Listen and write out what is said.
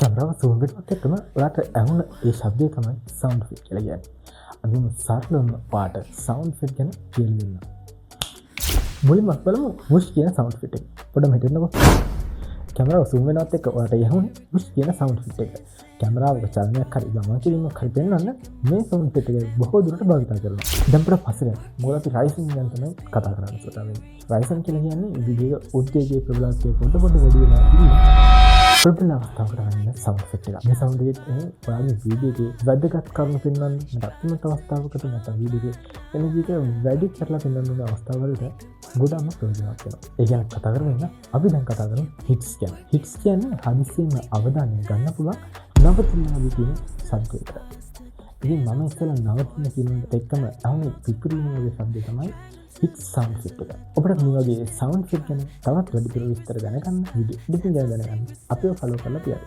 කැමරාව Zoom වෙනවත් එක්කම ඔයාලට ඇහුන ඒ ශබ්දය තමයි සවුන්ඩ් ඉෆෙක්ට් කියලා කියන්නේ. අද මම සරලවම ඔයාලට සවුන්ඩ් ඉෆෙක්ට් ගැන කියලා දෙන්නම්. මුලින්ම බලමු වුෂ් කියන සවුන්ඩ් ඉෆෙක්ට් එක. පොඩ්ඩක් හිතන්නකෝ. කැමරාව සූම් වෙනවත් එක්ක ඔයාලට ඇහුනේ වුෂ් කියන සවුන්ඩ් ඉෆෙක්ට් එක. කැමරාවක චලනයක් හරි ගමන් කිරීමක් හරි පෙන්වන්න මේ සවුන්ඩ් ඉෆෙක්ට් එක බොහෝ දුරට භාවිත කරනවා. දැන් පොඩ්ඩක් පස්සේ මොකද අපි රයිසින් ගැන තමයි කතා කරන්නේ සෝතාවේ. රයිසින් කියලා කියන්නේ විදිහේ උද්වේගයේ ප්‍රබලත්වය පොඩ වැඩි වෙනවා කියන්නේ ප්‍රබල අවස්ථාවකට ගන්න සවුන්ඩ් ඉෆෙක්ට් එක. මේ සවුන්ඩ් එකේ ඔයාලගේ වීඩියෝ එකේ වැදගත් කරුණු පෙන්වන්න නැත්නම් අවස්ථාවකට නැත්නම් වීඩියෝ එකේ එනර්ජි එක වැඩි කරලා පෙන්වන්න ඕන අවස්ථාවලට ගොඩක්ම ප්‍රයෝජනවත් වෙනවා. ඒ ගැන කතා කරමු ඉන්න. අපි දැන් කතා කරමු හිට්ස් ගැන. හිට්ස් කියන්නේ හදිසියෙම අවධානය ගන්න පුළුවන් නවතිනවා කියන සබ්දයකට. ඉතින් මම ඉස්සෙල්ලා නවතින කියන එකම අහුනේ පිපිරීමේ શબ્දය තමයි හිට් සවුන්ඩ් ඉෆෙක්ට් එක. ඔබට මේ වගේ සවුන්ඩ් ඉෆෙක්ට් ගැන තවත් වැඩිපුර විස්තර දැනගන්න වීඩියෝ ඩිපින් දැනගන්න අපිව ෆලෝ කරලා තියන්න.